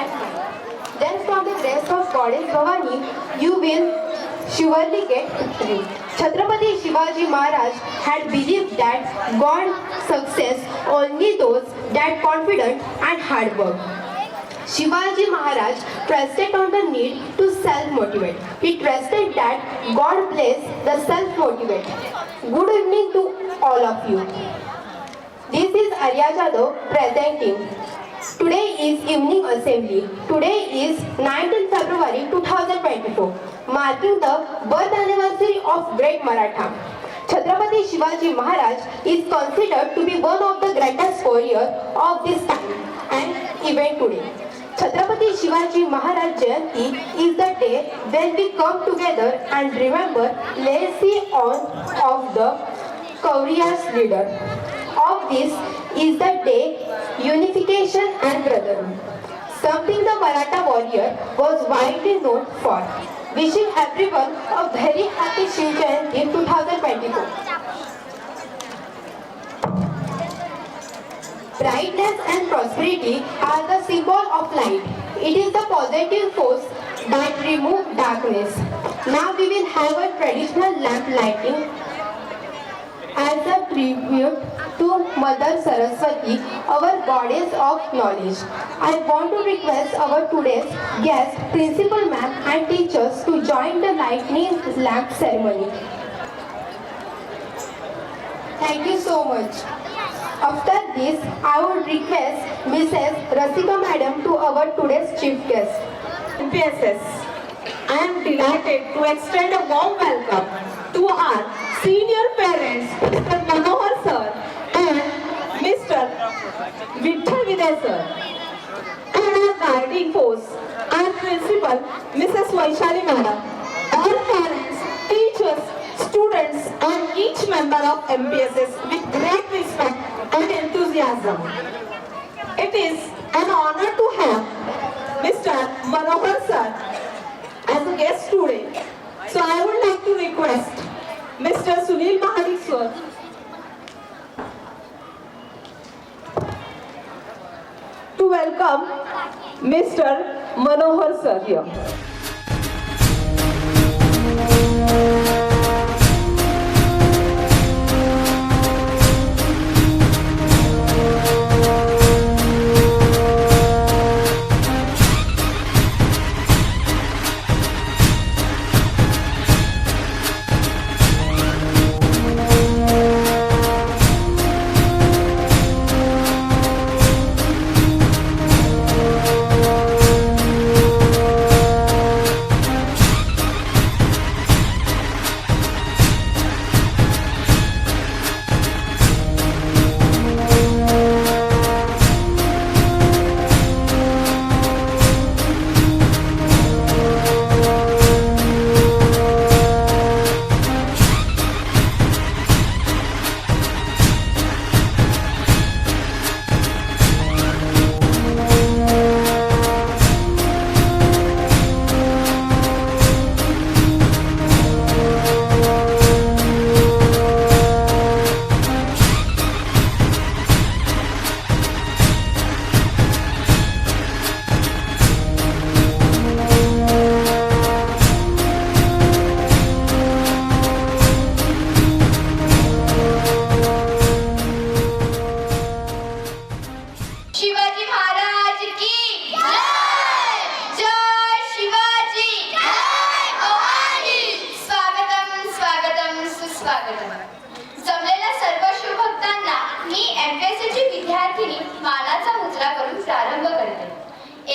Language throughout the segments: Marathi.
and mind. Then from the grace of Goddess Bhavani, you will surely get victory. Chhatrapati Shivaji Maharaj had believed that God success only those that confident and hard work. Shivaji Maharaj trusted on the need to self-motivate. He trusted that God bless the self-motivate. Good evening to all of you. This is Arya Jadhav presenting. Today is evening assembly. Today is 19th February 2024, marking the birth anniversary of great Maratha. Chhatrapati Shivaji Maharaj is considered to be one of the greatest warriors of this time and even today. Chhatrapati Shivaji Maharaj Jayanti is the day when we come together and remember legacy of the Kaurya's leader. Of this is the day unification and brotherhood, something the Maratha warrior was widely known for. Wishing everyone a very happy Shiv Jayanti 2024. Brightness and prosperity are the symbol of light. It is the positive force that removes darkness. Now we will have a traditional lamp lighting as a tribute to Mother Saraswati, our goddess of knowledge. I want to request our today's guest, principal ma'am and teachers to join the lighting lamp ceremony. Thank you so much. After this, I would request Mrs. Rasika Madam to our today's chief guest. MPSS. I am delighted to extend a warm welcome to our senior parents, Mr. Manohar sir and Mr. Vitthal Vidya sir, and our guiding force, our principal, Mrs. Vaishali Madam, all parents, teachers, students, and each member of MPSS with great respect and enthusiasm. It is an honor to have Mr. Manohar sir as a guest today. So I would like to request Mr. Sunil Mahadik sir to welcome Mr. Manohar sir here. जमलेल्या सर्व शिवभक्तांना मी एमपीएससीची विद्यार्थिनी मानाचा मुजरा करून प्रारंभ करते.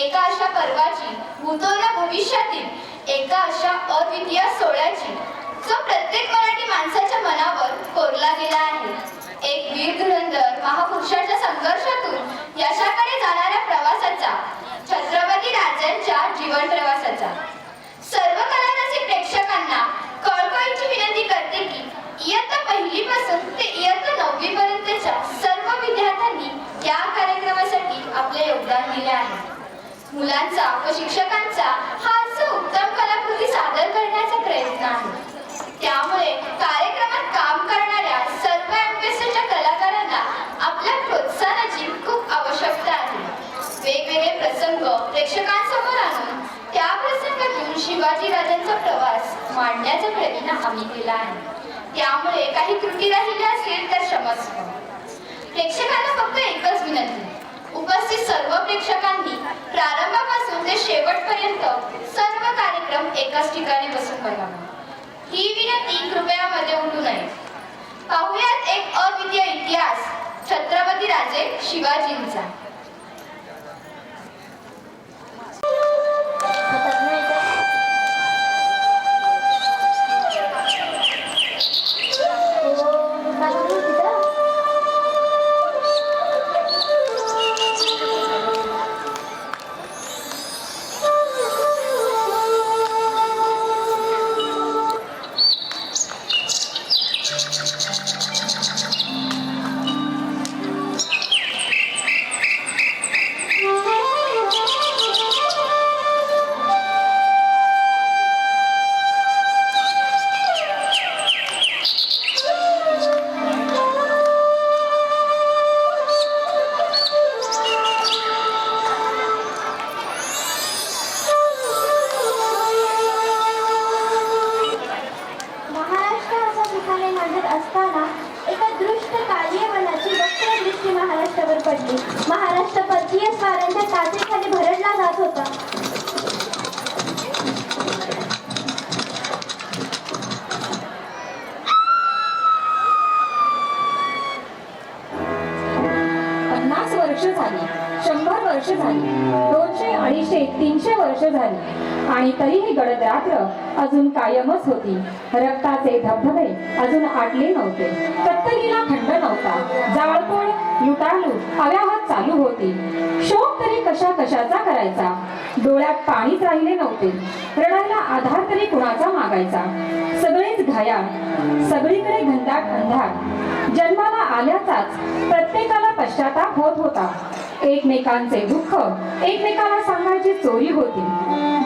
एका अशा पर्वाची, भूतोला भविष्यातील एका अशा अद्वितीय सोहळ्याची जो प्रत्येक मराठी माणसाच्या मनावर कोरला गेला आहे. एक वीर धुरंधर महापुरुषाच्या संघर्षातून यशाकडे जाणाऱ्या प्रवासाचा, छत्रपती राजांच्या जीवन प्रवासाचा. सर्व कलारसिक प्रेक्षकांना कळकळीची विनंती करते की इयत्ता पहिलीपासून ते इयत्ता 9वी पर्यंतच्या सर्व विद्यार्थ्यांनी या कार्यक्रमासाठी आपले योगदान दिले आहे. मुलांचा व शिक्षकांचा हा उत्तम कलाकृती सादर करण्याचा प्रयत्न आहे. त्यामुळे कार्यक्रमात काम करणाऱ्या सर्व एमपीएससीच्या कलाकारांना आपल्या प्रोत्साहनाची खूप आवश्यकता आहे. वेगवेगळे प्रसंग प्रेक्षक शिवाजी राजांचा प्रवास मांडण्याचा प्रयत्न आम्ही केला आहे. त्यामुळे काही त्रुटी राहिल्या असतील तर क्षमस्व. प्रेक्षकांना फक्त एकच विनंती, उपस्थित सर्व प्रेक्षकांनी प्रारंभापासून ते शेवटपर्यंत सर्व कार्यक्रम एकाच ठिकाणी बसून बघावा. ही विनंती कृपया मध्ये उठू नये. पाहुयात एक अद्वितीय इतिहास छत्रपती राजे शिवाजींचा. महाराष्ट्र परकीय स्वारांच्या ताजेखाली भरडला जात होता. पन्नास वर्ष झाली, 100 वर्ष झाली, 200, 250, 300 वर्ष झाली आणि तरीही गडद रात्र अजून कायमच होती. रक्ताचे धबधबे अजून आटले नव्हते. कत्तलीला खंड नव्हता. जाळपोळ, लुटालूट अव्याहत चालू होती. शोक तरी कशा कशाचा करायचा. डोळ्यात पाणीच राहिले नव्हते. रडायला आधार तरी कुणाचा मागायचा. सगळेच घायाळ, सगळीकडे घनदाट अंधार. जन्माला आल्याचाच प्रत्येकाला पश्चाताप होत होता. एकमेकांचे दुःख एकमेकाला सांगायची चोरी होती.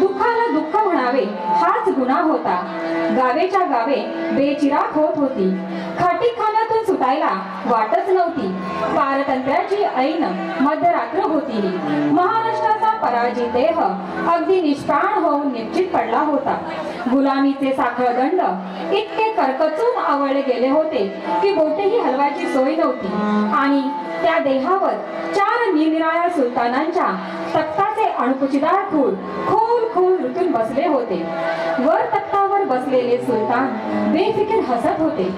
दुःखाला दुःख म्हणावे हाच गुन्हा होता. गावेच्या गावे बेचिराख होत होती. खाटीखान्यातून सुटायला वाटच नव्हती. पारतंत्र्याची ऐन मध्यरात्र होती. महाराष्ट्राचा पराजित देह अगदी निष्प्राण होऊन निश्चित पडला होता. गुलामीचे साखळ दंड इतके करकचून आवळले गेले होते की बोटेही हलवायची सोय नव्हती. आणि त्या देहावर 4 निरनिराळ्या सुलतानांच्या तख्ताचे अणकुचीदार खूळ खोल खोल रुतून बसले होते. वर तख्तावर बसलेले सुलतान बेफिकीर हसत होते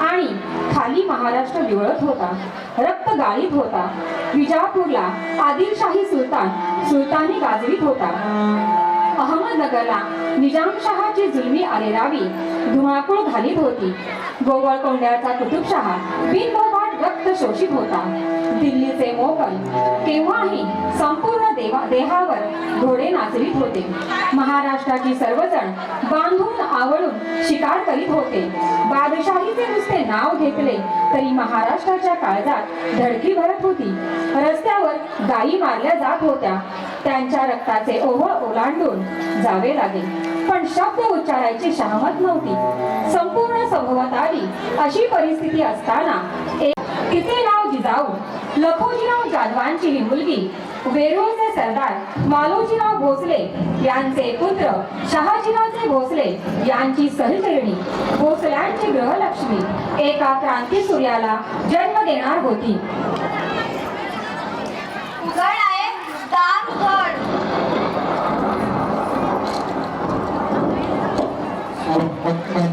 आणि खाली महाराष्ट्र विवळत होता, रक्त गाळीत होता. विजापूरला आदिलशाही सुलतानी गाजवीत होता. अहमदनगरला निजामशहाची जुलमी आरेरावी धुमाकूळ घालीत होती. गोवळकोंड्याचा कुतुबशहा बिनबोभाट रक्त शोषित होता. दिल्लीचे मोगल केव्हाही संपूर्ण देहावर घोडे नाचवीत होते. महाराष्ट्राची सर्वजण बांधून आवळून शिकार करीत होते. बादशाहीचे नुसते नाव घेतले तरी महाराष्ट्राच्या काळजात धडकी भरत होती. रस्त्यावर गायी मारल्या जात होत्या. त्यांच्या रक्ताचे ओघळ ओलांडून जावे लागे, पण शब्द उच्चारायची शहामत नव्हती. संपूर्ण सभोवताली अशी परिस्थिती असताना तिचे नाव जिजाऊ लखोजीराव जाधवांची ही मुलगी वेरूळचे सरदार मालोजीराव भोसले यांचे पुत्र शहाजीरावचे भोसले यांची सहचरिणी भोसल्यांची ग्रहलक्ष्मी एका क्रांती सूर्याला जन्म देणार होती. उघड आहे दार उघड.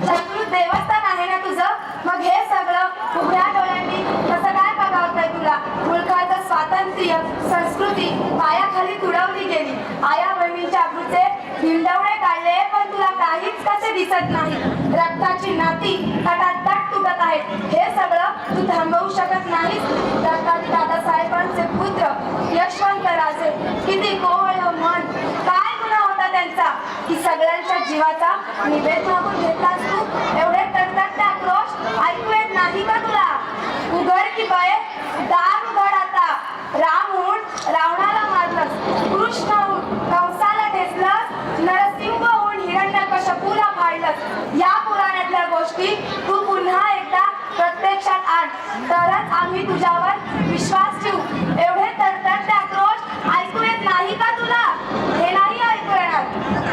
जागृत देवस्थान आहे ना तुझं? मग हे सगळं उघड्या डोळ्यांनी कसं काय बघावतंय तुला? मुलखाचं स्वातंत्र्य संस्कृती पायाखाली तुडवली गेली. आया बहिणींच्या अब्रूचे हिंडवणे काढले, पण तुला काहीच कसे दिसत नाही. रक्ताची नाती तटातट तुटत आहेत. हे सगळं तू थांबवू शकत नाहीस. दत्ताजी दादासाहेबांचे पुत्र यशवंतराजे किती कोवळ मन, काय गुन्हा होता त्यांचा की सगळ्यांच्या जीवाचा निवेद मागून घेतलास तू? एवढे तडतडते आक्रोश ऐकू येत नाही का तुला? उघड की बाय, दार उघड आता. राम होऊन रावणाला मारलंस, कृष्ण होऊन कंसाला ठेचलंस, नरसिंह होऊन हिरण्यकश्यपूला फाडलंस. या पुराणातल्या गोष्टी तू पुन्हा एकदा प्रत्यक्षात आण, तरच आम्ही तुझ्यावर विश्वास ठेवू. एवढे तडतडते आक्रोश ऐकू येत नाही का तुला? हे नाही ऐकू येणार.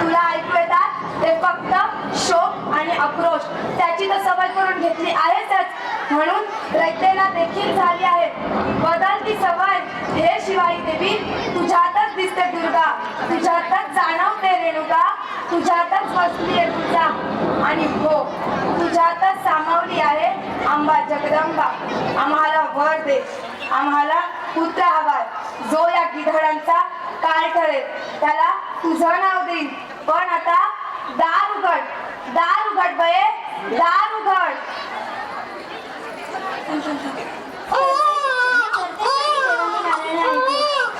तुला ऐकू येतात त्याची तर सवय करून घेतली आहेच, म्हणून रयतेला देखील झाली आहे. बदल ती सवय हे शिवाई देवी, तुझ्यातच दिसते दुर्गा, तुझ्यातच जाणवते रेणुका, तुझ्यातच बसली आहे तुझा. आणि हो, तुझ्यातच सामावली आहे अंबा जगदंबा. आम्हाला वर दे, आम्हाला पुत्र हवाय, जो या गिधाडांचा काळ ठरेल त्याला तुझं नाव देईल. पण आता दार उघड, दार उघड बये, दार उघड.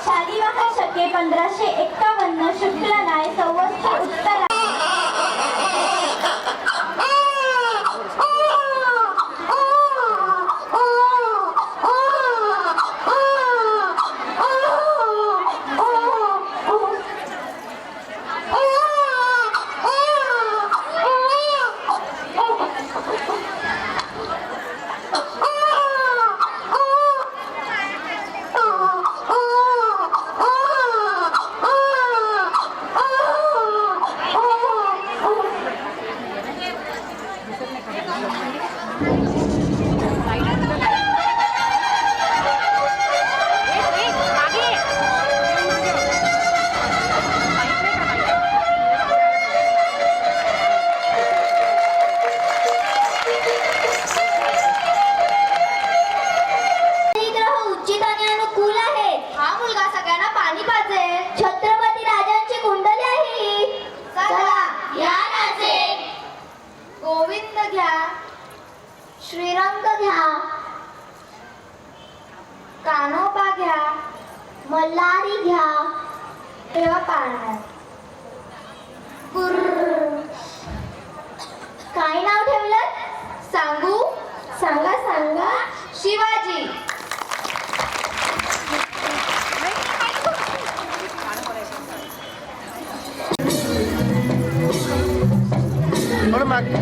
शालिवाह शके 1551 शुक्ल नाय संवत्सर उत्तर. छत्रपती राजांची कुंडली आहे. चला या नाचे. गोविंद घ्या, श्रीरंग घ्या, कान्होबा घ्या, मल्हारी घ्या, तेव्हा पाहणार. काय नाव ठेवलं सांगू? सांगा सांगा. शिवाजी. थोडं मागे.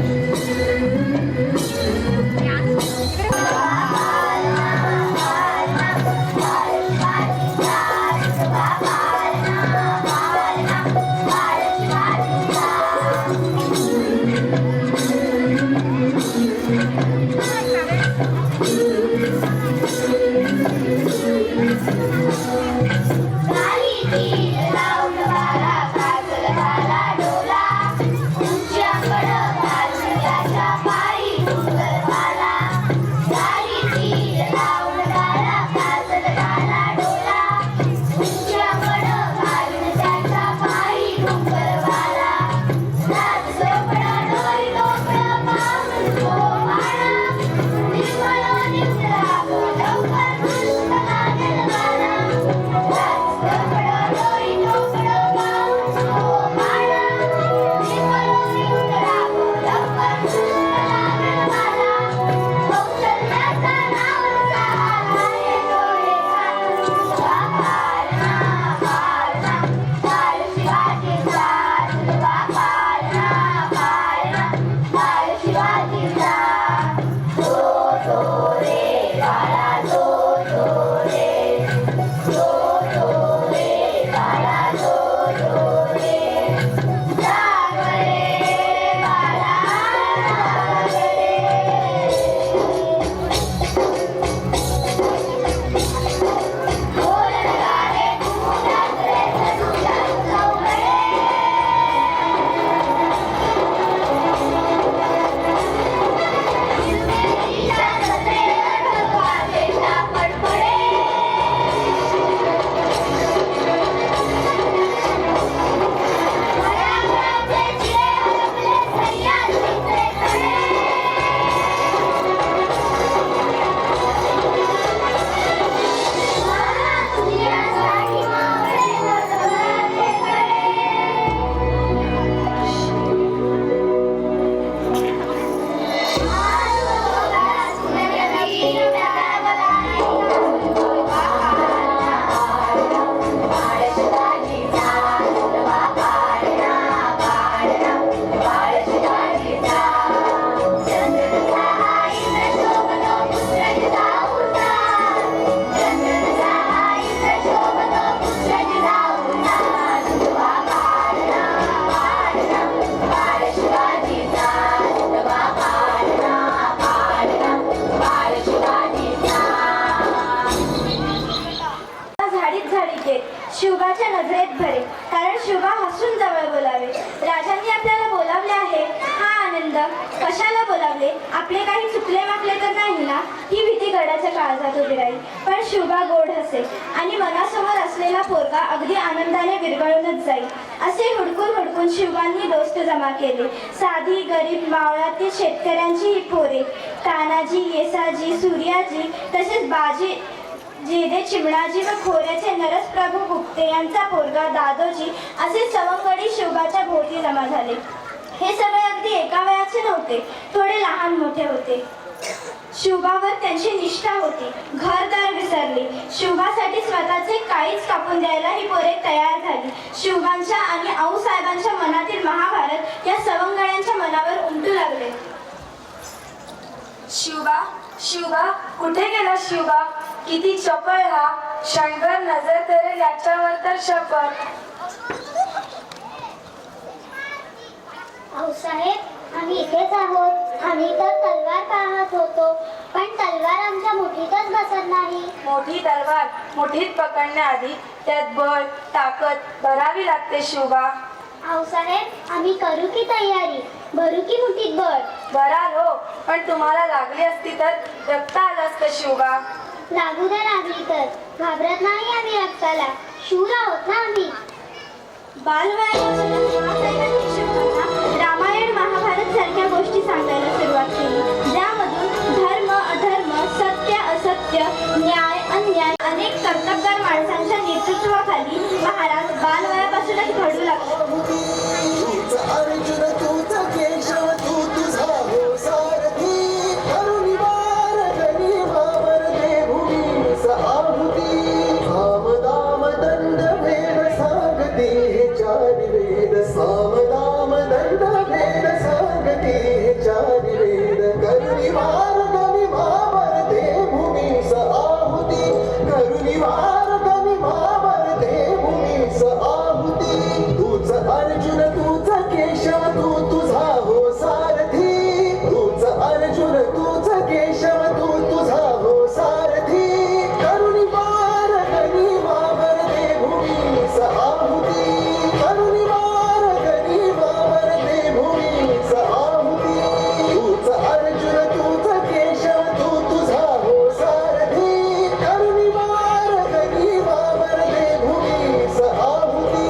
नंद कशाला बोलावले? आपले काही चुकले मागले तर नाही ना? ही भीती गडाच्या काळजात उभी राहील. पण शिवबा गोड हसे आणि मनासमोर असलेला पोरगा अगदी आनंदाने विरघळूनच जाईल. असे हुडकून हुडकून शिवबांनी दोस्त जमा केले. साधी गरीब मावळातील शेतकऱ्यांची ही पोरे, तानाजी, येसाजी, सूर्याजी, तसेच बाजी, जेदे, चिमणाजी व खोऱ्याचे नरसप्रभू गुप्ते यांचा पोरगा दादोजी असे सवंगडी शिवबाच्या भोवती जमा झाले. हे सगळे अगदी एका वयाचे नव्हते, थोडे लहान मोठे होते. शिवबावर त्यांची निष्ठा होती. घरदार विसरली. शिवबासाठी स्वतःचे काहीच कापून द्यायला ही पोरे तयार झाली. शिवबांच्या आणि आऊसाहेबांच्या मनातील महाभारत या सवंगड्यांच्या मनावर उमटू लागले. शिवबा, शिवबा, कुठे गेला शिवबा? किती चपळ हा, क्षणभर नजर करेल याच्यावर तर शपथ. आऊसाहेब, आम्ही इथेच आहोत. आम्ही तर तलवार पाहत होतो, पण तलवार आमच्या मुठीतच बसत नाही. मोठी तलवार मुठीत पकडण्याआधी त्यात बळ, ताकद भरावी लागते शिवबा. आऊसाहेब, आम्ही करू की तयारी? भरू की मुठीत बळ? भराल हो, पण तुम्हाला लागली असती तर रक्त आलं असतं शिवबा. लागू दे लागली तर, घाबरत नाही आम्ही रक्ताला. शूर आहोत ना आम्ही. बालवयापासूनच आऊसाहेबांनी शिवबांना रामायण, महाभारत सारख्या गोष्टी सांगायला सुरुवात केली, ज्यामधून धर्म, अधर्म, सत्य, असत्य, न्याय, अन्याय अनेक कर्तबगार माणसांच्या नेतृत्वाखाली महाराज बालवयापासूनच घडू लागले. अर्जुन तूच केशव तू तुझा हो सारथी करुणी बारगणी वावर दे भूमीस आहुती साम दाम दंड भेद सांगते हे चारी वेद साम दाम दंड भेद सांगते हे चारी वेद करुणी बारगणी वावर दे भूमीस आहुती करुणी बारगणी वावर दे भूमीस आहुती तूच अर्जुन तूच केशव तू तुझा हो सारथी तूच अर्जुन तूच केशव तू तुझा हो सारथी करुणी बारगणी वावर दे भूमीस आहुती करुणी बारगणी वावर दे भूमीस आहुती तूच अर्जुन तूच केशव तू तुझा हो सारथी करुणी बारगणी वावर दे भूमीस आहुती.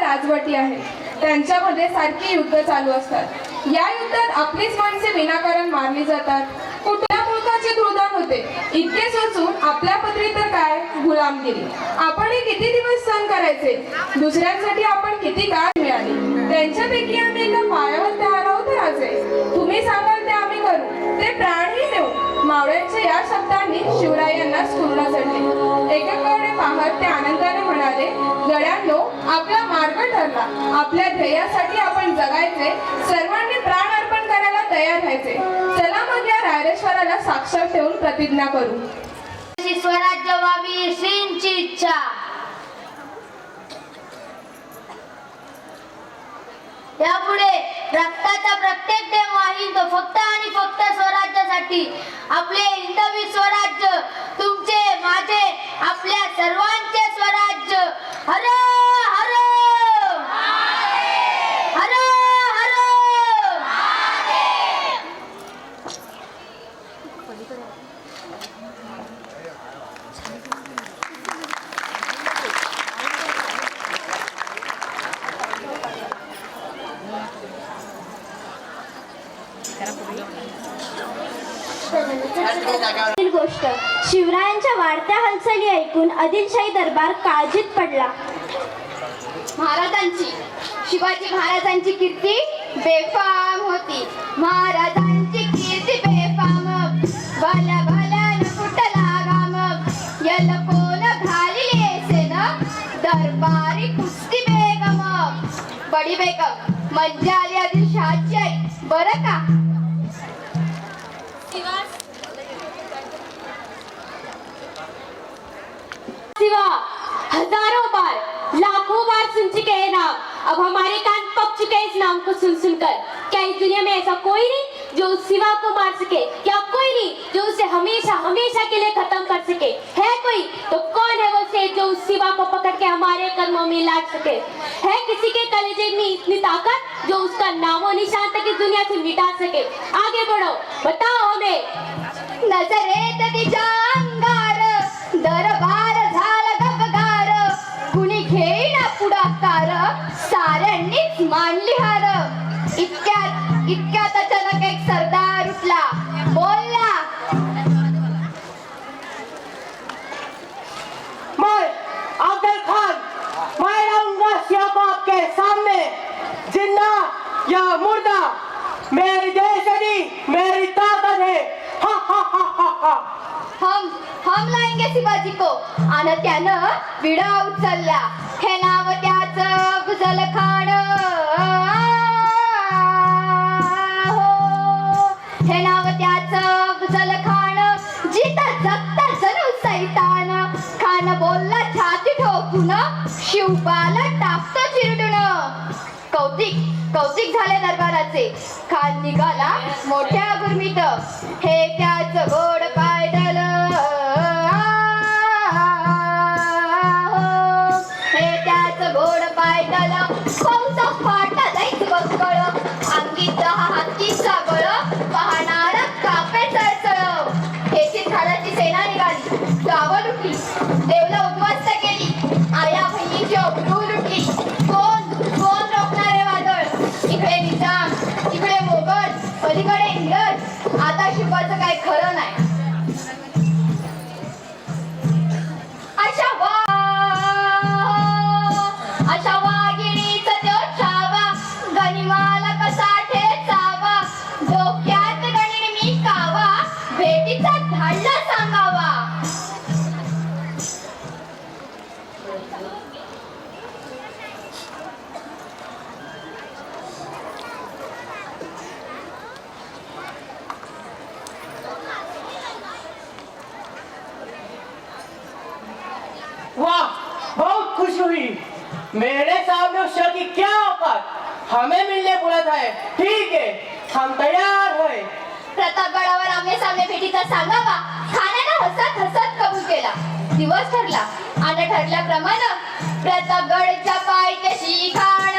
राजवटी आहे, त्यांच्यामध्ये सारखी युद्ध चालू असतात. या युद्धात आपलीच माणसे विनाकारण मारली जातात. कुठल्या मुलकाचे धुळदान होते. इतके सोचून आपल्या पदरी तर काय गुलामगिरी. आपणही किती दिवस सहन करायचे. दुसऱ्यांसाठी आपण किती काळ मिळाली. त्यांच्यापैकी आम्ही एका पायावर तयार आहोत राजे. तुम्ही सांगाल ते आम्ही करू, ते प्राणही देऊ. मावळ्यांच्या या शब्दांनी शिवरायांना स्फुरण चढले. एकाकडे पाहत ते आनंदाने म्हणाले, गड्यांनो, आपला मार्ग ठरला. आपल्या ध्येयासाठी आपण जगायचे. सर्वांनी प्राण अर्पण करायला तयार राहायचे. चला मग या रायरेश्वराला साक्षर ठेवून प्रतिज्ञा करू. स्वराज्य व्हावी श्रींची इच्छा. यापुढे रक्ताचा प्रत्येक थेंब वाहील तो फक्त आणि फक्त स्वराज्यासाठी. आपले हिंदवी स्वराज्य, तुमचे, माझे, आपल्या सर्वांचे स्वराज्य. हर हर हर हर. गोष्ट शिवरायांच्या वाढत्या हालचाली ऐकून आदिलशाही दरबार काळजीत पडला. महाराजांची, शिवाजी महाराजांची कीर्ती बेफाम होती. महाराजांची कीर्ती बेफाम. भल्या भल्यान कुठला गाम. यल कोण घालिले सेन दरबारी कुस्ती बेगम. बडी बेगम म्हणजे आली आदिलशहाची आई, बरं का. सिवा हजारों बार, लाखों बार सुन चुके हैं नाम. अब हमारे कान पक चुके हैं इस नाम को सुन सुनकर. क्या इस दुनिया में ऐसा कोई नहीं जो उस सिवा को मार सके? क्या कोई नहीं जो उसे हमेशा हमेशा के लिए खत्म कर सके? है कोई तो कौन है वो शेर जो उस सिवा को पकड़ के हमारे कर्मों में लाट सके? है किसी के कलेजे में इतनी इतनी ताकत जो उसका नामो निशान तक इस दुनिया से मिटा सके। आगे बढ़ो, बताओ हमें। नजरेत तिच्या अंगार दरबार झाला गपगार, कुणी घेईना पुढाकार, साऱ्यांनीच मांडली हार. इतक्यात अचानक एक सरदार उठला, बोलला, मैं अफजल खान, मैं रहूंगा सियापा आपके सामने, जिंदा या मुर्दा, मेरी जैसनी मेरी ताकत है. हा हा हा हा हा. हम लाएंगे शिवाजी को. आणि त्यानं विडा उचलला. हे नाव त्याचं अफजल खान. हे नाव त्याचं अफजल खान. जिता जगता जणू सैतान. खान बोलला छाती ठोकून, शिवबाला टाकतो चिरडून. कौतिक झाले दरबाराचे. खान निघाला मोठ्या गुरमीत. हे त्याचं गोड पायदल. हे त्याचं गोड पायदल. फौजा फाटा जाईच बक्कळ. अंगीचा हा हत्तीचा बळ. पाहणार कापे चळचळ. खेचीत घालाची सेना निघाली. गावं लुटली, देवला उद्ध्वस्त केली. आया बहिणीची अब्रू लुटली. कोण रोखणारे वादळ. इकडे निजाम, इकडे मोगल, पलीकडे इंग्रज. आता शिवाचं काय खरं नाही. अशा वाघिणीचा तो छावा. गनिमाला कसा ठेचावा. डोक्यात गणिन मी कावा. भेटीचा धाडला सांगावा. वाह, बहुत खुशी हुई. मेरे सामने उस शख्स की क्या औकात. हमें मिलने बुलाता है. ठीक है, हम तैयार है. प्रतापगडावर आमने सामने भेटीचा सांगावा. खानानं हसत हसत कबूल केला. दिवस ठरला आणि ठरल्याप्रमाणे प्रतापगडच्या पायथ्याशी खान.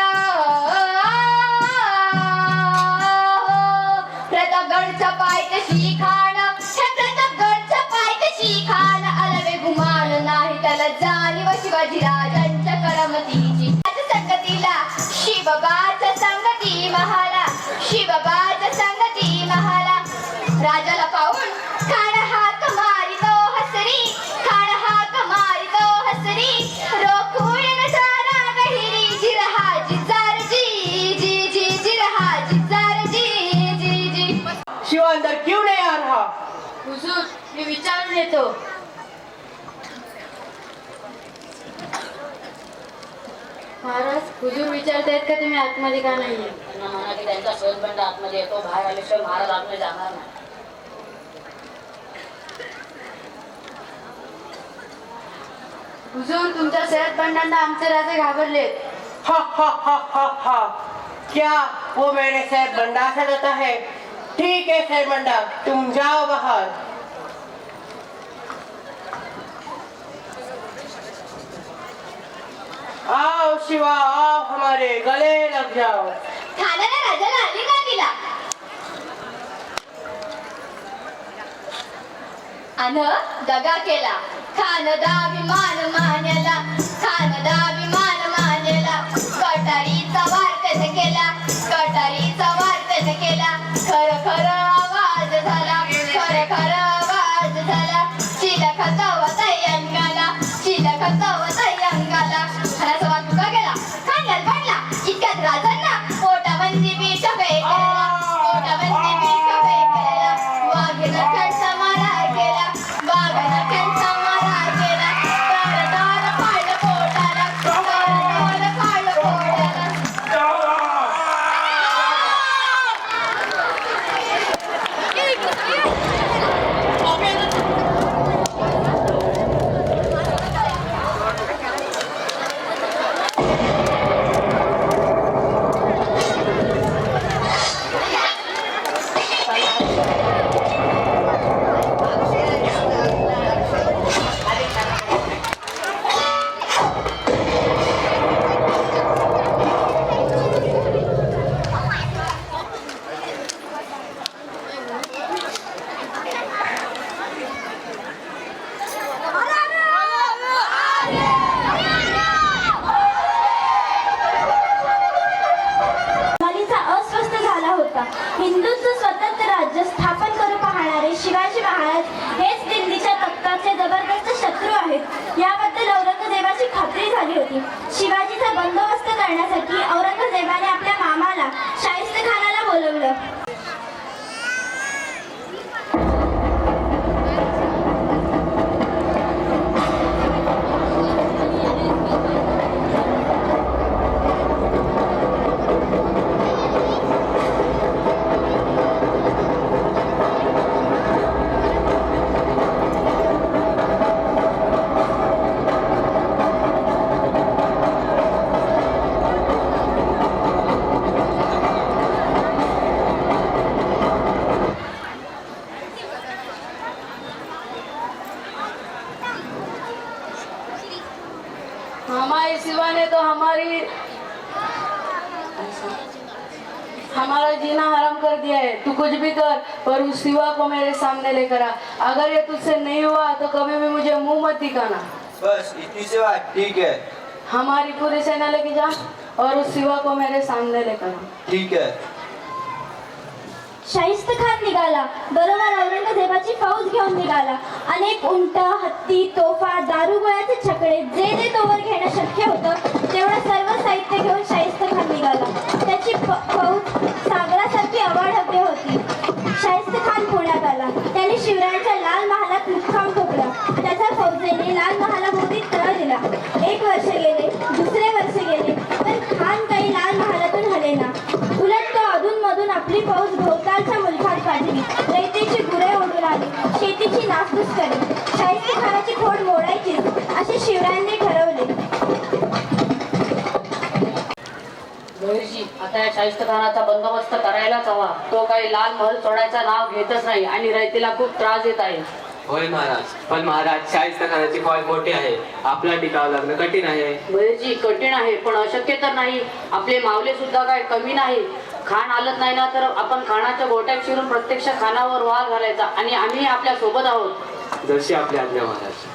प्रतापगडच्या पायथ्याशी खान. हे प्रतापगडच्या पायथ्याशी खान. अलवे गुमान नाही त्याला जाणीव शिवाजी राजांच्या करमतीची. संगतीला शिवबाच्या संगती महाला. शिवबाच्या संगती महाला. राजाला पाहून खान हाक मारितो हसरी. खान हाक मारितो हसरी. रोखून नजारा गहिरी. जिरहाजी जार जी जी जी. जिरहाजी जार जी जी जी. शिवा अंदर क्यों नहीं आ रहा. हुजूर, मी विचारून येतो. महाराज, हुजूर विचारतायत का तुम्ही आतमध्ये का नाहीये. त्यांना म्हणा की त्यांचा शोधबंड आतमध्ये येतो. बाहेर आल्याशिवाय महाराज आतमध्ये जाणार नाही. हुजूर, तुमच्या शरदबंडांना आमचे राजे घाबरलेत. हा हा हा हा हा. क्या वो मेरे से बंडा से देता है. ठीक है सर बंडा, तुम जाओ बाहर. आओ शिवा, आओ हमारे गले लग जाओ. खानाने राजाला आलिंगन दिला. अन दगा केला. खान दाभिमान मानेला. खान दाभिमान मानेला. कटारीचा वार त्याने केला. कटारीचा वार त्याने केला. खर खर आवाज झाला. खर खर आवाज झाला. चिलख तवत अंगाला. चिलख तवत अंगाला. खानाचा वार तुका गेला. खान गडबडला. इतक्यात राजांना पोटाबंदी पीठ फेकलेला. पोटाबंदी पीठ फेकलेला. वाघेनं त्यांचा मारा केला. वाघानं त्यांचा मारा केला. तार तार पाळलं पोटाला. तार तार पाळलं पोटाला. शिवाचे जबरदस्त शत्रू आहेत याबद्दल औरंगजेबाची खात्री झाली होती. शिवाजीचा बंदोबस्त करण्यासाठी औरंगजेबाने आपल्या मामाला शाहिस्तेखानाला बोलवलं. हमारे सिवा ने तो हमारा जीना हराम कर दिया है। तू कुछ भी कर पर उस सिवा को मेरे सामने लेकर आ। अगर ये तुझसे नहीं हुआ तो कभी भी मुझे मुंह मत दिखाना। बस इतनी सी बात, ठीक है? हमारी पूरी सेना लेके जा और उस सिवा को मेरे सामने लेकर आ। ठीक है। शाहिस्तेखान निघाला. बरोबर औरंगजेबाची फौज घेऊन निघाला. अनेक उंट, हत्ती, तोफा, दारुगोळ्याचे छकडे जे जे तोवर घेणं शक्य होतं तेवढं सर्व साहित्य घेऊन शाहिस्तेखान निघाला. त्याची फौज सागरासारखी अवाढव्य होती. शाहिस्तेखान पुण्यात आला. त्याने शिवरायांच्या लाल महालात मुक्काम ठोकला. त्याच्या फौजेने लाल महालाभोवती तळ दिला. 1 वर्ष गेले, दुसरे वर्ष गेले, पण खान काही लाल महालातून हलेना. उलट तो अधूनमधून आपली फौज भोवतालच्या मुलखात काढली. रयतेची गुरे ओढून आली. शेतीची नासधूस केली. शाहिस्तेखानाची खोड मोडायची असे शिवरायांनी ठरवले. बहिर्जी, आता या शाहिस्तेखानाचा बंदोबस्त करायलाच हवा. तो काही लाल महल सोडायचं नाव घेतच नाही आणि रयतेला खूप त्रास देत आहे. होय महाराज, पण महाराज शाहिस्तेखानाची फौज मोठी आहे. आपला टिकाव लागणं कठीण आहे. बहिर्जी, कठीण आहे पण अशक्य तर नाही. आपले मावले सुद्धा काय कमी नाही. खान आलत नाही ना तर आपण खानाच्या गोट्यात शिरून प्रत्यक्ष खानावर वार घालायचा आणि आम्ही आपल्या सोबत आहोत. जशी आपली आज्ञा महाराज.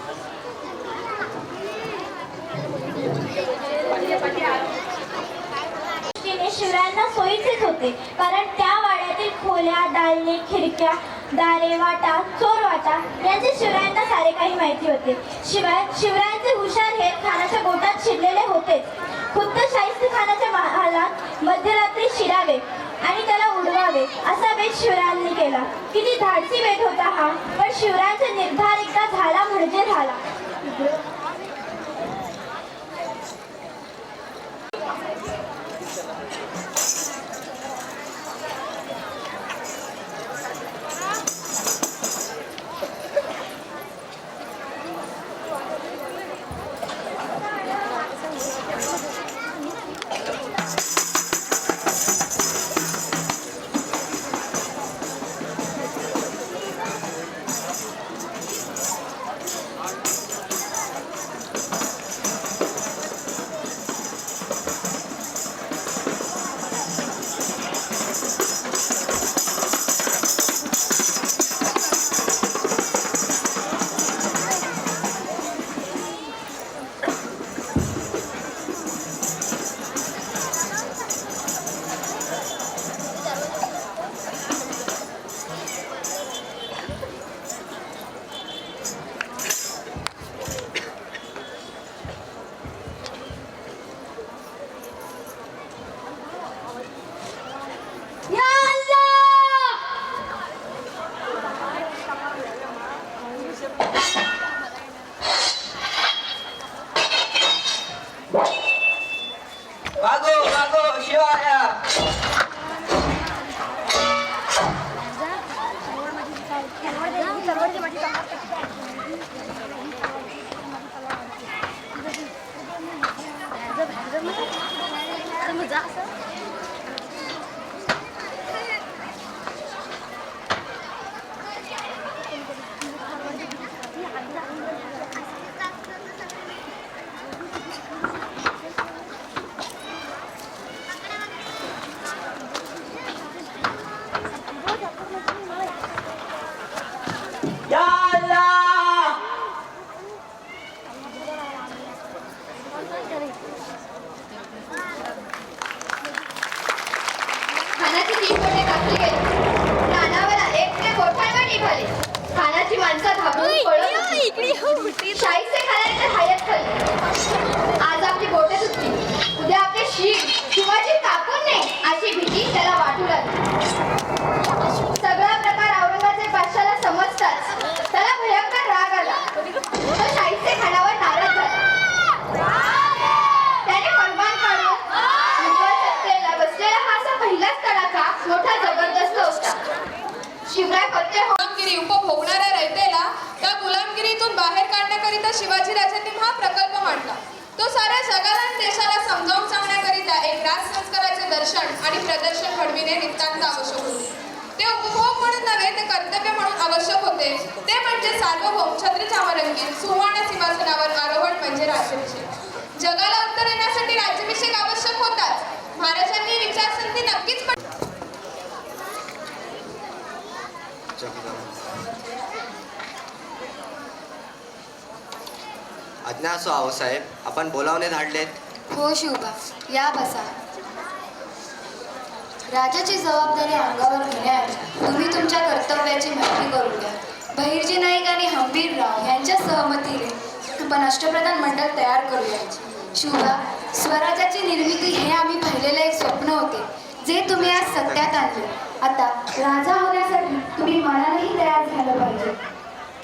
शिवरायांना सोयीचेच होते कारण त्या वाड्यातील खोल्या, दालने, खिडक्या, दारे, वाटा, चोर वाटा यांचे शिवरायांना सारे काही माहिती होते. शिवाय शिवरायांचे हुशार हे खानाच्या गोटात शिरलेले होतेच. खुद्द शाहिस्तेखानाच्या महालात मध्यरात्री शिरावे आणि त्याला उडवावे असा बेत शिवरायांनी केला. किती धाडसी बेत होता हा, पण शिवरायांचा निर्धार एकदा झाला म्हणजे झाला. खानाची 3 बोटे कापली गेली. रानावर आले ते गोठ्यांवर निघाले. खानाची माणसं घाबरून पळत होती. शाहीचे खानाने हयात खाल्ली. आज आपली बोटे सुटली, उद्या आपले शिवाजी कापून नाही अशी भीती त्याला वाटू लागली. सगळा प्रकार औरंगजेब बादशाला समजताच त्याला भयंकर राग आला. तो शाहीचे खानावर नाराज झाला. त्याने फरमान काढून मुघल सत्तेला बसलेला हा असा पहिलाच तडाखा मोठा जबरदस्त होता. शिवराय फत्ते गुलामगिरी उपभोगणाऱ्या रयतेला त्या गुलामगिरीतून बाहेर काढण्याकरिता शिवाजी राजांनी हा प्रकल्प मांडला. तो साऱ्या जगाला आणि देशाला समजावून सांगण्याकरिता एक राजसंस्काराचे दर्शन आणि प्रदर्शन घडविणे नितांत आवश्यक होते. ते उपभोग म्हणून नव्हे, ते कर्तव्य म्हणून आवश्यक होते. ते म्हणजे सार्वभौम छत्र चामरंगीत सुवर्ण सिंहासनावर आरोहण म्हणजे राज्याभिषेक. जगाला उत्तर येण्यासाठी राज्याभिषेक आवश्यक होताच. महाराजांनी विचारसंधी नक्कीच आज्ञा असो आहोसाहेब, आपण बोलावणे धाडलेत. हो शिवबा, या बसा. राजाची जबाबदारी अंगावर घेण्याआधी तुम्ही तुमच्या कर्तव्याची माहिती करून द्या. बहिर्जी नाईक आणि हंबीरराव यांच्या सहमतीने आपण अष्टप्रधान मंडळ तयार करूया. शिवबा, स्वराज्याची निर्मिती हे आम्ही पाहिलेले एक स्वप्न होते, जे तुम्ही आज सत्यात आणले. आता राजा होण्यासाठी तुम्ही मनानेही तयार झालं पाहिजे.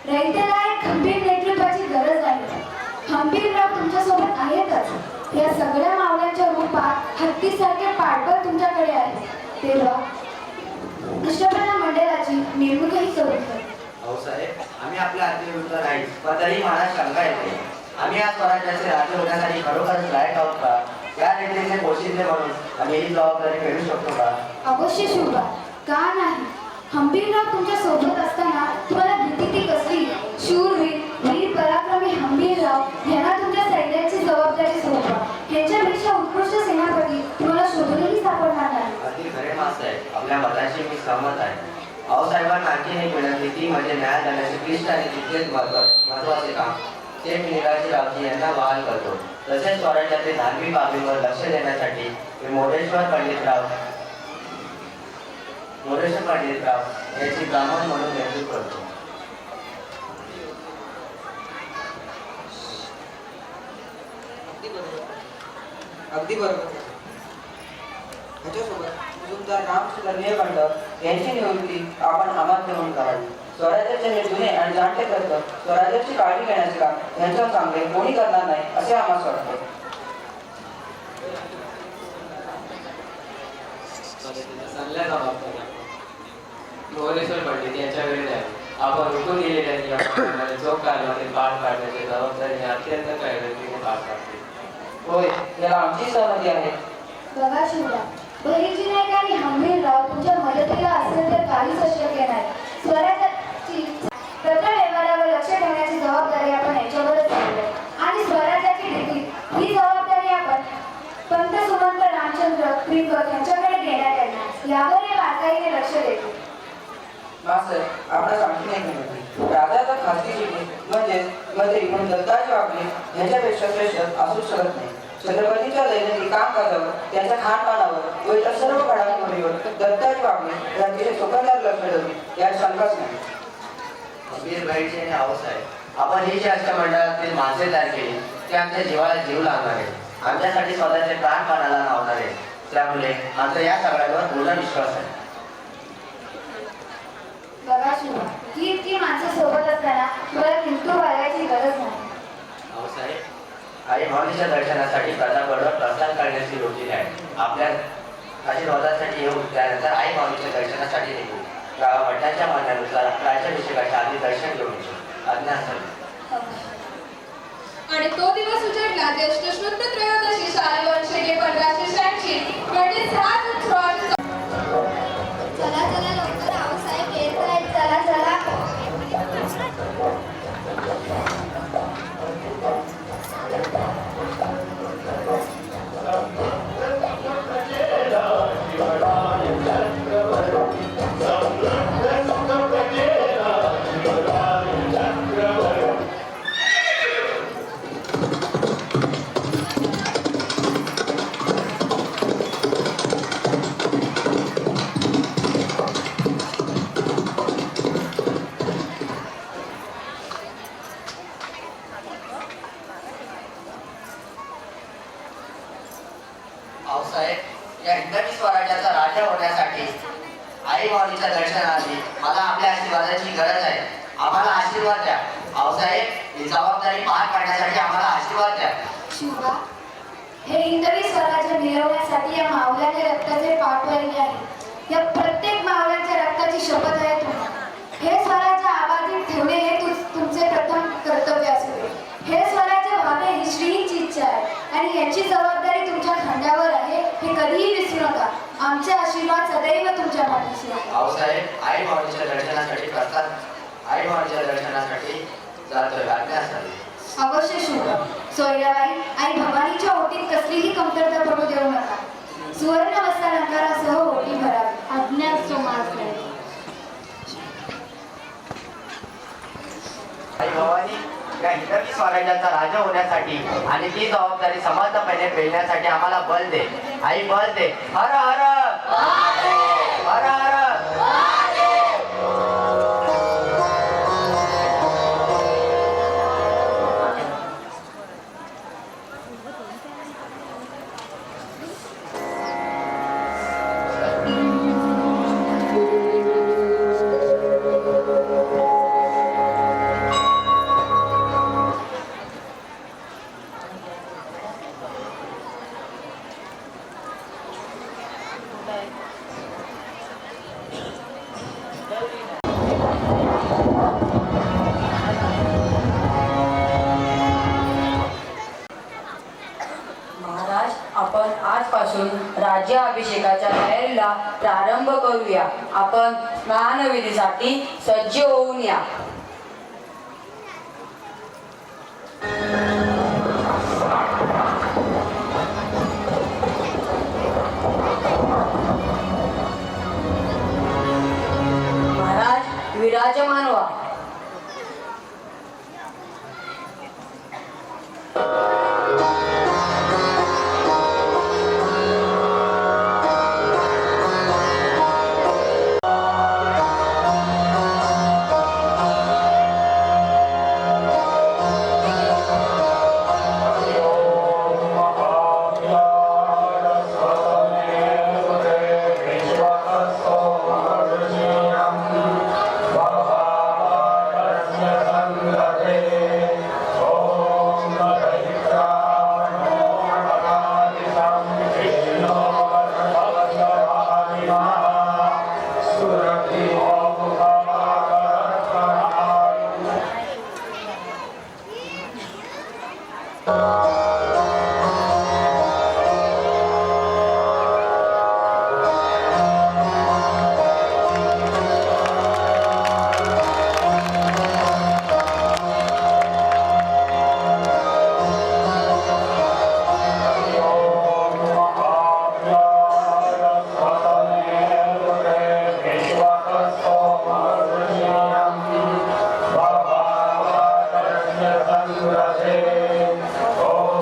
रयतेला एक खंबीर नेतृत्वाची गरज आहे. हंबीरराव तुमच्यासोबत आहेतच. या सगळ्या मावळ्यांच्या रूपात हत्तीसारखे पाठबळ तुमच्याकडे आहे. तेव्हा अष्टप्रधान मंडळाची नेमणूकही करून घ्या. आहोसाहेब, आम्ही आपल्या आज्ञेविरुद्ध नाही, पण तरी मनात शंका येते. आम्ही आज स्वराज्याचे राज्य होण्यासाठी खरोखरच लायक आहोत का? या नेत्याचे पोशिंदे म्हणून आम्ही ही जबाबदारी फेडू शकतो का? अवश्य शिवबा, का नाही? हंबीरराव तुमच्या सोबत असताना तुम्हाला भीती ती कसली? शूरवीर वीर पराक्रमी हंबीरराव यांना तुमच्या सैन्याची जबाबदारी सोपवा. यांच्यापेक्षा उत्कृष्ट सेनापती तुम्हाला शोधूनही सापडणार नाही. अगदी खरे मास्तर, आपल्या मताशी मी सहमत आहे. आहोसाहेबांना आणखी एक विनंती, ती म्हणजे न्यायदानाचे क्लिष्ट आणि तितकेच महत्वाचे काम ते मी निराजीरावजी यांना बहाल करतो. तसेच स्वराज्यातील धार्मिक बाबींवर लक्ष देण्यासाठी मी मोरेश्वर पंडितराव याची ब्राह्मण म्हणून नेमणूक करतो. अगदी बरोबर. ह्याच्यासोबत तुमचा रामसुंदर पंडित यांची नियुक्ती आपण अमात्य म्हणून करावी. स्वराज्याचे जुने आणि जाणते करतं स्वराज्याची काळजी घेण्याचे काम यांच्या चांगले कोणी करणार नाही असे आम्हाला वाटते. मोरेश्वर पंडित यांच्या वेळी आहे. आपण रुकून दिलेल्या नियमाप्रमाणे चोख कारभारी पार पाडण्याची जबाबदारी अत्यंत काळजीने पार पाडते. होय, याला आमची सहमती आहे. बघा शिवबा, बहिर्जी नाईक आणि हंबीरराव तुमच्या मदतीला असेल तर काहीच अशक्य नाही. स्वराज्याची प्रथम व्यवहारावर लक्ष ठेवण्याची जबाबदारी आपण याच्यावरच घेतली आणि स्वराज्याची नीती ही जबाबदारी आपण पंत सुमंत रामचंद्र त्रिंबक यांच्याकडे देण्यात आली. यावर हे बारकाईने लक्ष देते. मास्तर, आपणास आणखी एक विनंती. राजाचा खासगी चिठी म्हणजेच मंत्री म्हणून दत्ताजी वागले यांच्यापेक्षा श्रेष्ठ असू शकत नाही. छत्रपतीच्या दैनंदिन कामकाजावर, त्यांच्या खानपानावर व इतर सर्व घडामोडीवर दत्ताजी वागले यांचे चोखंदार लक्ष ठेवले यात शंकाच नाही. हंबीर भाईजी आणि आहोसाहेब, आपण ही जी अष्टमंडळातील माणसे तयार केली ते आमच्या जीवाला जीव लागणार आहे. आमच्यासाठी स्वतःचे प्राणपणाला लावणार आहे. त्यामुळे आमचा या सगळ्यांवर पूर्ण विश्वास आहे. बघा शिवबा, ही इतकी माणसं सोबत असताना मला किंतु बाळगायची गरज नाही. आहोसाहेब, आई माऊलीच्या दर्शनासाठी प्रतापगडवर प्रस्थान करण्याची योजना आहे. आपल्या आशीर्वादासाठी येऊ, त्यानंतर आई माऊलीच्या दर्शनासाठी निघू. भटांच्या म्हणण्यानुसार राज्याभिषेकाच्या आधी दर्शन घेऊन येऊ. आज्ञा असावी. आणि तो दिवस उजाडला ज्येष्ठ शुद्ध त्रयोदशी साल वर्ष 1586 म्हणजे 6 जून 1600. चला चला लवकर आहोसाहेब येत आहेत. चला चला. भाऊसाहेब, या हिंदवी स्वराज्याचा राजा होण्यासाठी आई माऊलीच्या दर्शनाआधी मला आपल्या आशीर्वादाची गरज आहे. आम्हाला आशीर्वाद द्या. भाऊसाहेब, ही जबाबदारी पार पाडण्यासाठी आम्हाला आशीर्वाद द्या. शिवा, हे हिंदवी स्वराज्य मिळवण्यासाठी या मावळ्याने रक्ताचे पाठ वळले आहे. या प्रत्येक मावळ्यांच्या रक्ताची शपथ आहे तुम्हाला. हे स्वराज्य आबाधित ठेवणे हे तुमचे प्रथम कर्तव्य असते. हे स्वराज्य व्हावे ही श्रींची इच्छा आहे आणि याची जबाबदारी तुमच्या खांद्यावर आहे, हे कधीही विसरू नका. आमचे आशीर्वाद सदैव तुमच्या पाठीशी आहे. भाऊसाहेब, आई माऊलीच्या दर्शनासाठी जातोय. आज्ञा असावी. अवश्य शुभ. सोयराबाई आणि भवानीच्या ओटीत कसलीही कमतरता पडू देऊ नका. सुवर्ण वस्त्रालंकारासह ओटी भरावी. आज्ञा असो महासाहेब. आई भवानी, या हिंदवी स्वराज्याचा राजा होण्यासाठी आणि ती जबाबदारी समर्थपणे पेलण्यासाठी आम्हाला बल दे. आई, बल दे. हर हर हर हर. महाराज, आपण आजपासून राज्याभिषेकाच्या तयारीला प्रारंभ करूया. आपण स्नानविधीसाठी सज्ज होऊन या. महाराज, विराजमान व्हा. Oh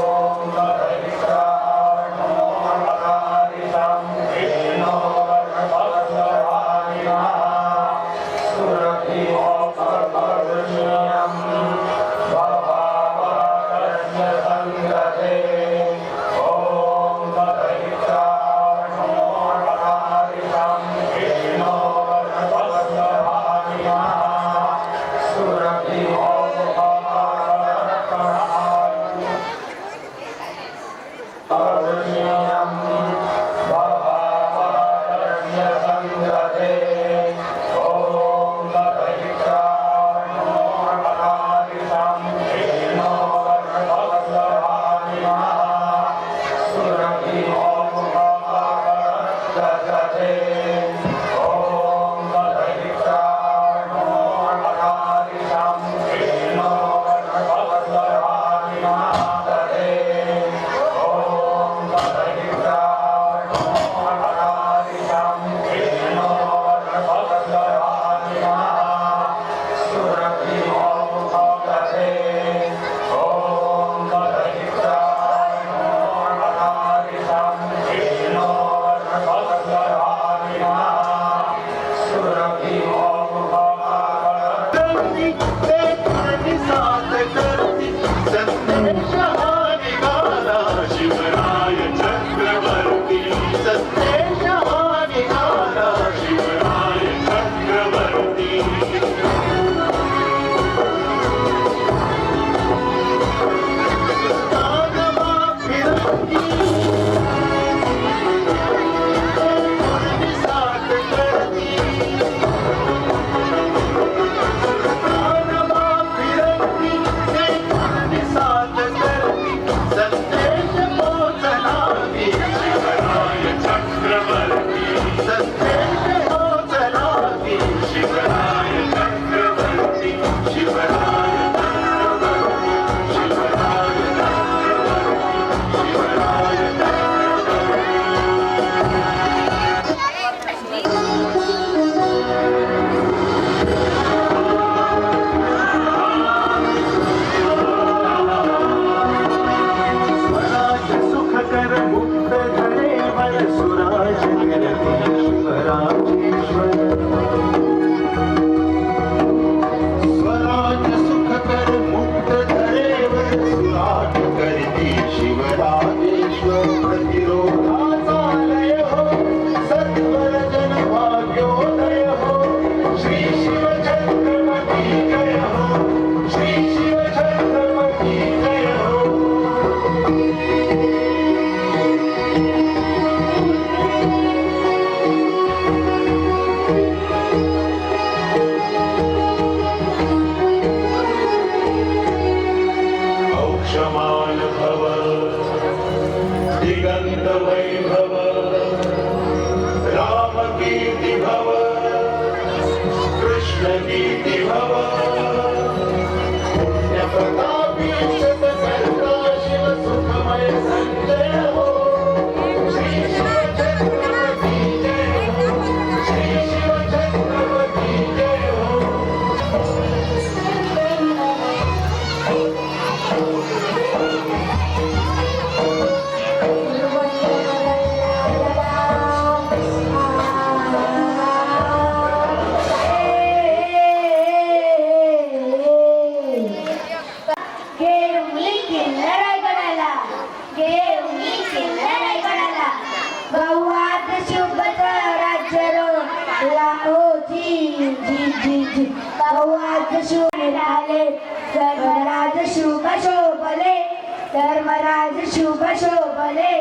धर्मराज शुभ शोभले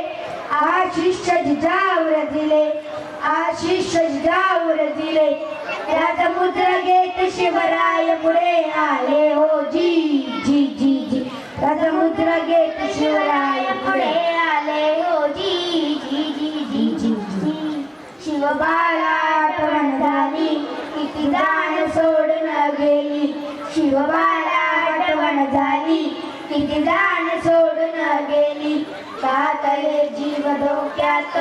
आशिष जिजावर दिले आशिष जिजावर दिले राजमुद्र घेत शिवराय पुढे आले हो जी जी जी जी राजमुद्र घेत शिवराय पुढे आले हो जी जी जी जी जी जी शिवबाला आठवण झाली किती दान सोडून गेली शिवबाला आठवण झाली किती दान सोडून गेली घातले जीव धोक्यात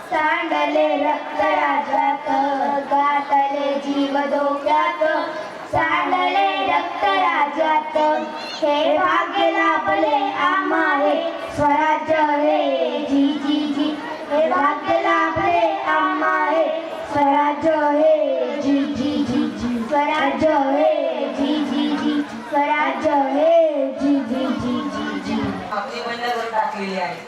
सांडले रक्त राज्यात घातले जीव धोक्यात सांडले रक्त राज्यात हे भाग्य लाभले आम्हाले स्वराज्य हे जी जी जी हे भाग्य लाभले आम्हाले स्वराज्य हे जी जी जी जी स्वराज्य हे जी जी जी स्वराज्य हे जी जी जी जी जी आपली बंदर टाकलेली आहे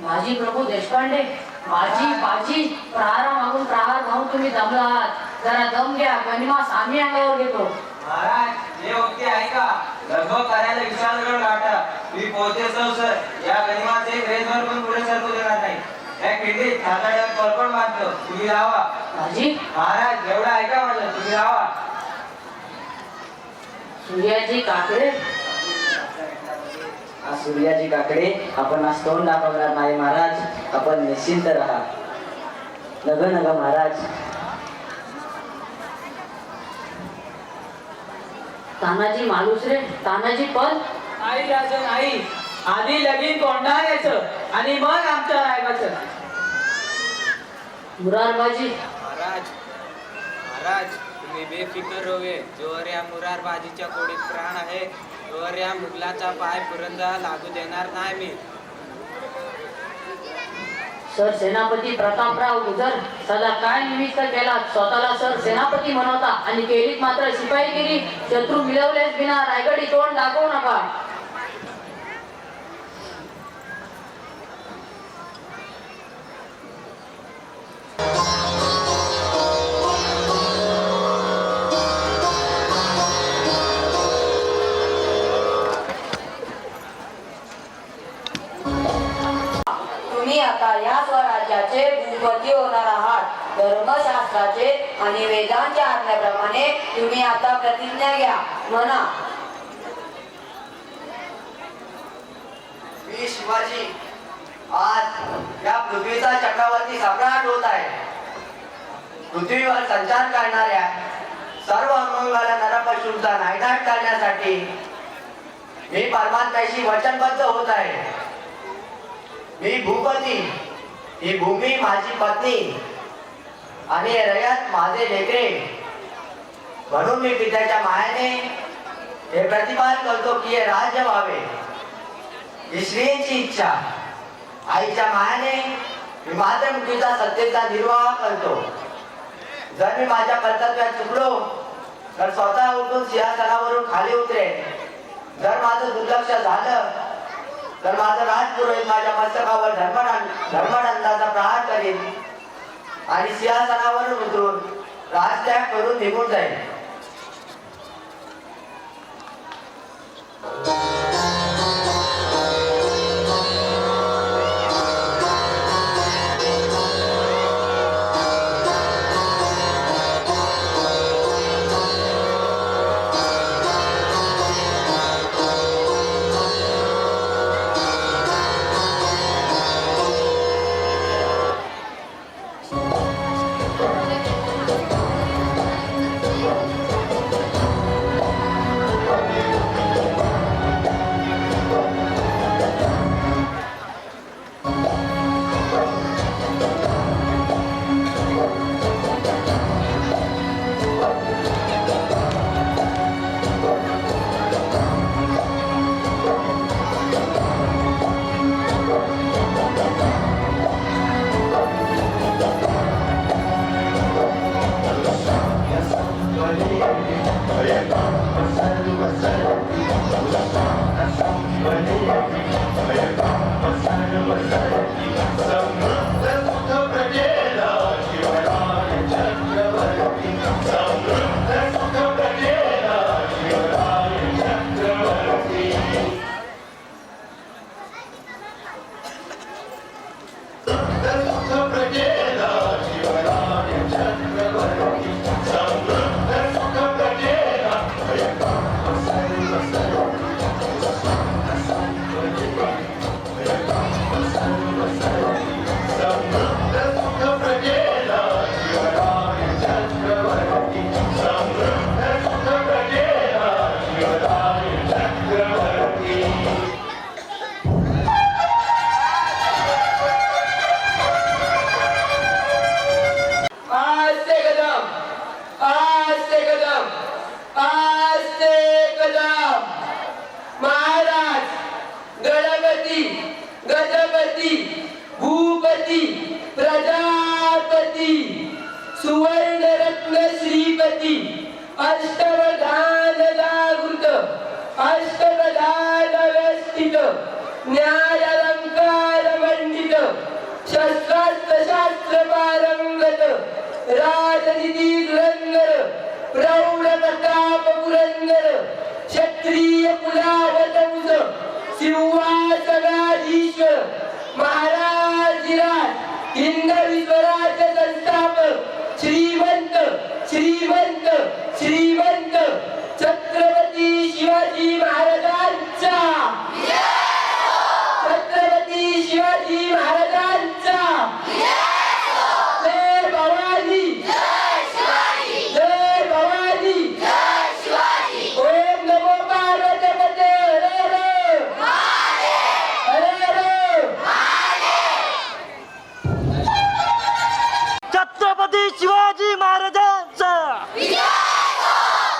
माझी प्रभू देशपांडे माझी प्रहार मागून तुम्ही दमला आहात जरा दम घ्या गनिमास आम्ही अंगावर घेतो महाराज हे होते आहे का लगभग करायला विशालगड गाठा मी पोहोचेच सर या गनिमाचे एक रेसभर पण पुढे सरकू देणार नाही या खिंडीत हाताळ्यात कळकळ मारतो तुम्ही राहा माझी महाराज एवढा ऐका माझं तुम्ही राहा सूर्याजी काकडे सूर्याची काकडे आपण आज तोंड दाखवणार नाही महाराज आपण निश्चिंत राहा नग नग महाराज तानाजी मालूस रे तानाजी पद आई राजन आई आधी लगीन कोंढाण्याचं आणि मग आमच्या रायबाचं मुरारबाजी महाराज तुम्ही बेफिकर होवे जोवर या मुरारबाजीच्या कोडीत प्राण आहे तोवर या मुघलाचा पाय पुरंदर लागू देणार नाही मी सर सेनापती प्रतापराव गुजर सदा काय निमित्त केला स्वतःला सर सेनापती म्हणवता आणि केलीत मात्र शिपाईगिरी शत्रू मिळवलेच बिना रायगडी तोंड दाखवू नका तुम्ही आता या स्वराज्याचे भूपती होणार आहात धर्मशास्त्राचे आणि वेदांच्या आज्ञेप्रमाणे तुम्ही आता प्रतिज्ञा घ्या म्हणा मी शिवाजी आज या पृथ्वीचा चक्रवर्ती सम्राट होत आहे पृथ्वीवर संचार करणाऱ्या सर्व अमंगल नरपशूंचा नायनाट करण्यासाठी मी परमात्म्याशी वचनबद्ध होत आहे. मी भूपती, ही भूमी माझी पत्नी आणि रयत माझे लेकरे, म्हणून मी पित्याच्या मायाने हे प्रतिपादन करतो की हे राज्य व्हावे, ही श्रींची इच्छा. आईच्या मायाने मी मातृमुखीचा सत्तेचा निर्वाह करतो. जर मी माझ्या कर्तव्यात चुकलो तर स्वतः उठून सिंहासनावरून खाली उतरेन. जर माझं दुर्लक्ष झालं तर माझं राजपुरोहित माझ्या मस्तकावर धर्मदंडाचा प्रहार करीन आणि सिंहासनावरून उतरून राजत्याग करून निघून जाईल.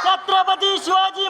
छत्रपती शिवाजी